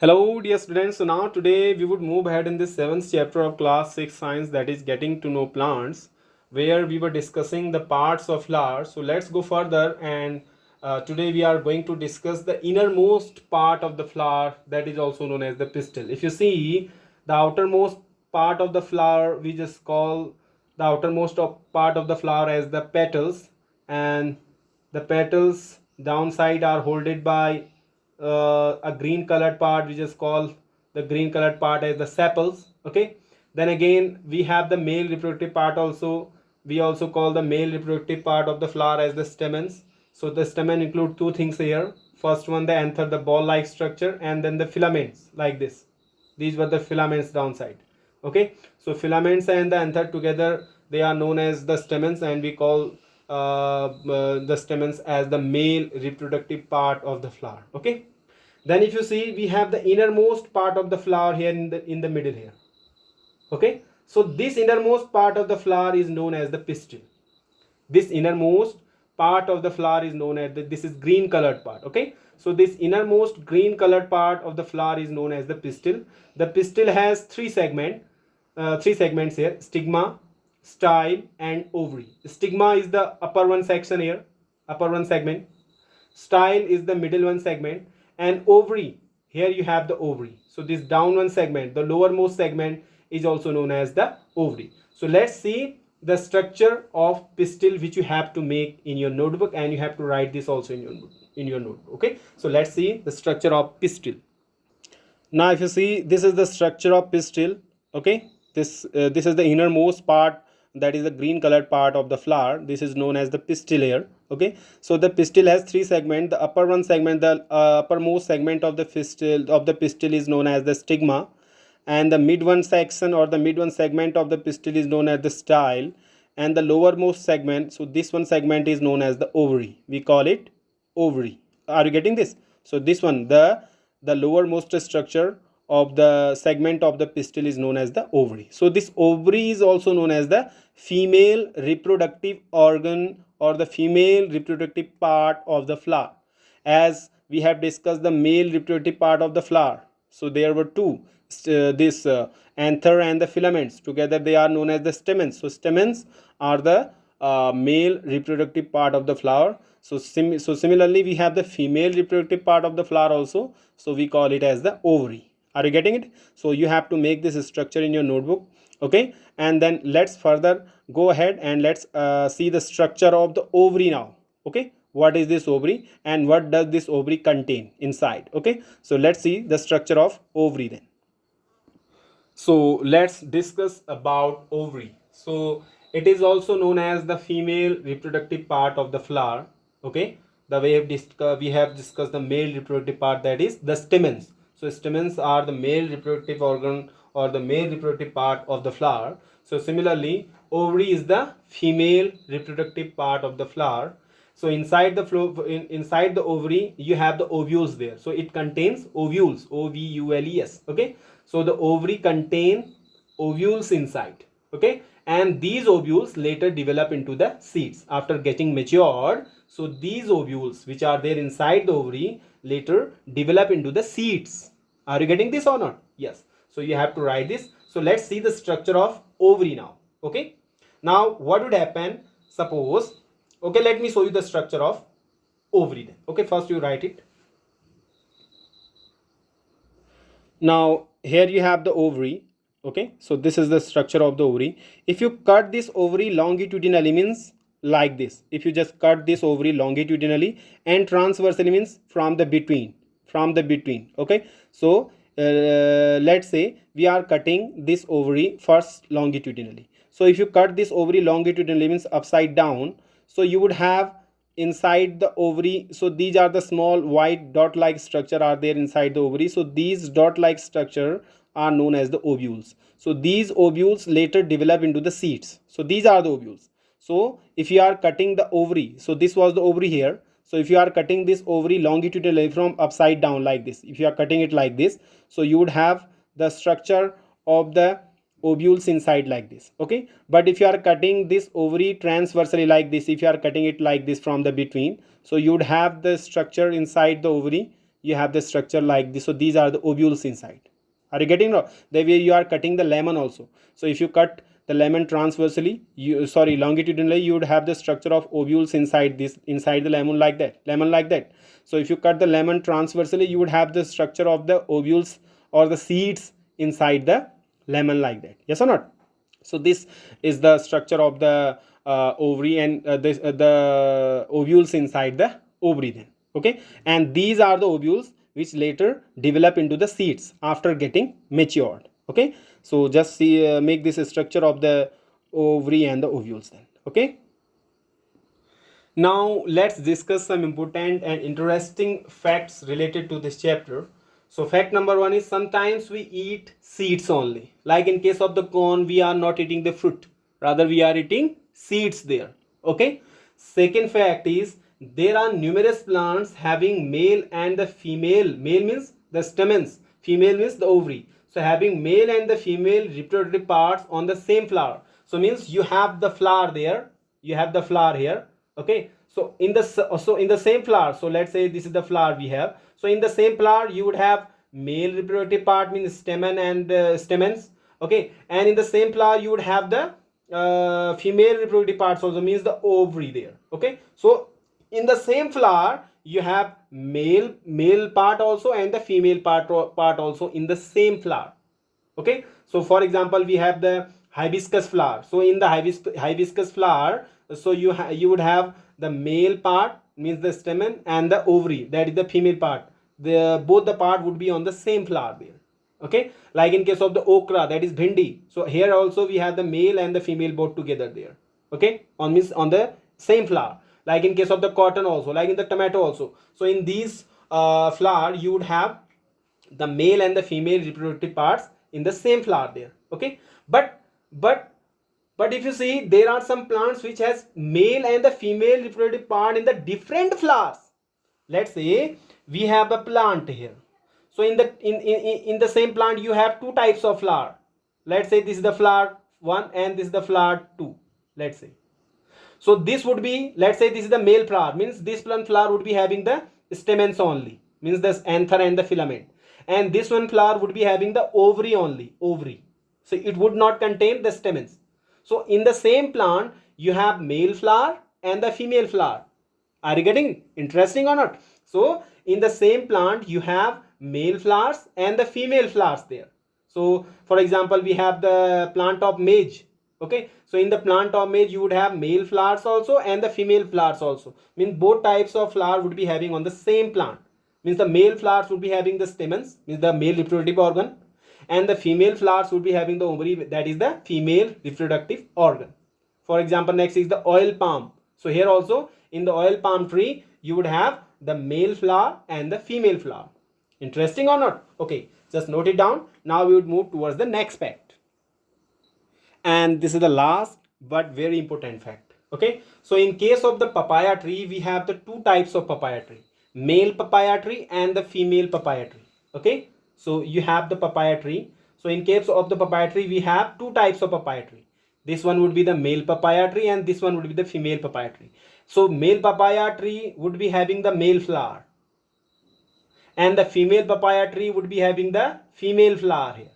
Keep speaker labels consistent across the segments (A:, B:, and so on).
A: Hello dear students, so now today we would move ahead in this 7th chapter of class 6 science, that is getting to know plants, where we were discussing the parts of flowers. So let's go further, and today we are going to discuss the innermost part of the flower, that is also known as the pistil. If you see the outermost part of the flower, we just call the outermost part of the flower as the petals, and the petals downside are holded by a green colored part. We just call the green colored part as the sepals. Okay, then again we have the male reproductive part also. We also call the male reproductive part of the flower as the stamens. So the stamen include two things here. First one, the anther, the ball like structure, and then the filaments like this. These were the filaments downside. Okay, so filaments and the anther together, they are known as the stamens, and we call the stamens as the male reproductive part of the flower. Okay, then if you see, we have the innermost part of the flower here in the middle here. Okay, so this innermost part of the flower is known as the pistil. This innermost part of the flower is known as this is green colored part. Okay, so this innermost green colored part of the flower is known as the pistil. The pistil has three segments here: stigma, style, and ovary. Stigma is the upper one section here, upper one segment. Style is the middle one segment, and ovary, here you have the ovary. So this down one segment, the lowermost segment, is also known as the ovary. So let's see the structure of pistil, which you have to make in your notebook, and you have to write this also in your notebook. Okay, so let's see the structure of pistil. Now if you see, this is the structure of pistil. Okay, this is the innermost part, that is the green colored part of the flower. This is known as the pistil layer. Okay, so the pistil has three segments. The upper one segment, the uppermost segment of the pistil is known as the stigma, and the mid one section or the mid one segment of the pistil is known as the style, and the lowermost segment, so this one segment, is known as the ovary. We call it ovary. Are you getting this? So this one, the lowermost structure of the segment of the pistil is known as the ovary. So this ovary is also known as the female reproductive organ or the female reproductive part of the flower, as we have discussed the male reproductive part of the flower. So there were two, this anther and the filaments together, they are known as the stamens. So stamens are the male reproductive part of the flower. So similarly we have the female reproductive part of the flower also, so we call it as the ovary. Are you getting it? So you have to make this structure in your notebook. Okay, and then let's further go ahead and let's see the structure of the ovary now. Okay, what is this ovary and what does this ovary contain inside? Okay, so let's see the structure of ovary then. So let's discuss about ovary. So it is also known as the female reproductive part of the flower. Okay, the way we have discussed the male reproductive part, that is the stamens. So stamens are the male reproductive organ or the male reproductive part of the flower. So similarly, ovary is the female reproductive part of the flower. So inside the inside the ovary, you have the ovules there. So it contains ovules, ovules. Okay, so the ovary contain ovules inside. Okay, and these ovules later develop into the seeds after getting matured. So these ovules which are there inside the ovary later develop into the seeds. Are you getting this or not? Yes, so you have to write this. So let's see the structure of ovary now. Okay, now what would happen, suppose, okay, let me show you the structure of ovary then. Okay, first you write it. Now here you have the ovary. Okay, so this is the structure of the ovary. If you cut this ovary longitudinally, means like this. If you just cut this ovary longitudinally, and transversely means from the between. Okay, so let's say we are cutting this ovary first longitudinally. So if you cut this ovary longitudinally, means upside down, so you would have inside the ovary, so these are the small white dot like structure are there inside the ovary. So these dot like structure are known as the ovules. So these ovules later develop into the seeds. So these are the ovules. So if you are cutting the ovary, so this was the ovary here. So if you are cutting this ovary longitudinally from upside down like this, if you are cutting it like this, so you would have the structure of the ovules inside like this. Okay, but if you are cutting this ovary transversely like this, if you are cutting it like this from the between, so you would have the structure inside the ovary, you have the structure like this. So these are the ovules inside. Are you getting it? The way you are cutting the lemon also. So if you cut the lemon transversely, longitudinally, you would have the structure of ovules inside this, inside the lemon like that. So if you cut the lemon transversely, you would have the structure of the ovules or the seeds inside the lemon like that. Yes or not? So this is the structure of the ovary, and the ovules inside the ovary then. Okay, and these are the ovules which later develop into the seeds after getting matured. Okay, so just see, make this a structure of the ovary and the ovules then. Okay, now let's discuss some important and interesting facts related to this chapter. So fact number one is, sometimes we eat seeds only. Like in case of the corn, we are not eating the fruit, rather we are eating seeds there. Okay. Second fact is, there are numerous plants having male and the female. Male means the stamens, female means the ovary. So having male and the female reproductive parts on the same flower. So means you have the flower there, you have the flower here. Okay, so in the same flower, so let's say this is the flower we have. So in the same flower you would have male reproductive part, means stamen and stamens. Okay, and in the same flower you would have the female reproductive parts also, means the ovary there. Okay, so in the same flower you have male part also and the female part also in the same flower. Okay, so for example, we have the hibiscus flower. So in the hibiscus flower, so you would have the male part, means the stamen, and the ovary, that is the female part. Both the part would be on the same flower there. Okay, like in case of the okra, that is bhindi. So here also we have the male and the female both together there. Okay, on the same flower. Like in case of the cotton also, like in the tomato also. So in these flower you would have the male and the female reproductive parts in the same flower there. Okay, but if you see, there are some plants which has male and the female reproductive part in the different flowers. Let's say we have a plant here. So in the same plant you have two types of flower. Let's say this is the flower 1 and this is the flower 2. Let's say, so this would be, let's say this is the male flower, means this plant flower would be having the stamens only, means the anther and the filament, and this one flower would be having the ovary only, ovary. So it would not contain the stamens. So in the same plant you have male flower and the female flower. Are you getting interesting or not? So in the same plant you have male flowers and the female flowers there. So for example, we have the plant of maize. Okay, so in the plant of maize you would have male flowers also and the female flowers also. Means both types of flower would be having on the same plant. Means the male flowers would be having the stamens, means the male reproductive organ, and the female flowers would be having the ovary, that is the female reproductive organ. For example, next is the oil palm. So here also in the oil palm tree you would have the male flower and the female flower. Interesting or not? Okay, just note it down. Now we would move towards the next fact, and this is the last but very important fact. Okay, so in case of the papaya tree, we have the two types of papaya tree, male papaya tree and the female papaya tree. Okay, so you have the papaya tree. So in case of the papaya tree, we have two types of papaya tree. This one would be the male papaya tree and this one would be the female papaya tree. So male papaya tree would be having the male flower and the female papaya tree would be having the female flower here.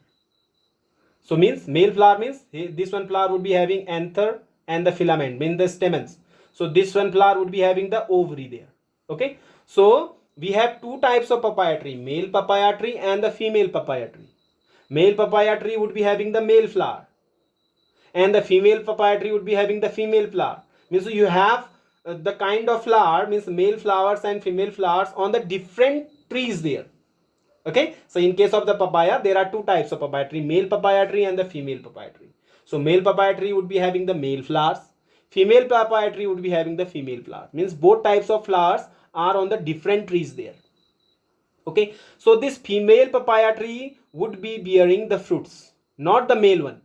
A: So means male flower means this one flower would be having anther and the filament, means the stamens. So this one flower would be having the ovary there. Okay, so we have two types of papaya tree, male papaya tree and the female papaya tree. Male papaya tree would be having the male flower and the female papaya tree would be having the female flower. Means you have the kind of flower, means male flowers and female flowers on the different trees there. Okay, so in case of the papaya, there are two types of papaya tree, male papaya tree and the female papaya tree. So male papaya tree would be having the male flowers, female papaya tree would be having the female flowers. Means both types of flowers are on the different trees there. Okay, so this female papaya tree would be bearing the fruits, not the male one.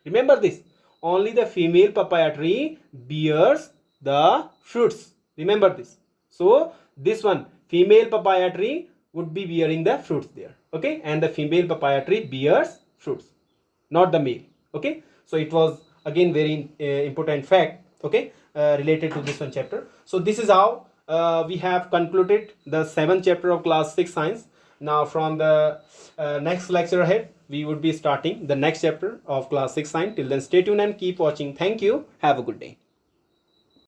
A: Remember this, only the female papaya tree bears the fruits. Remember this. So this one, female papaya tree would be bearing the fruits there. Okay, and the female papaya tree bears fruits, not the male. Okay, so it was again very important fact. Okay, related to this one chapter. So this is how we have concluded the 7th chapter of class 6 science. Now from the next lecture ahead, we would be starting the next chapter of class 6 science. Till then, stay tuned and keep watching. Thank you. Have a good day.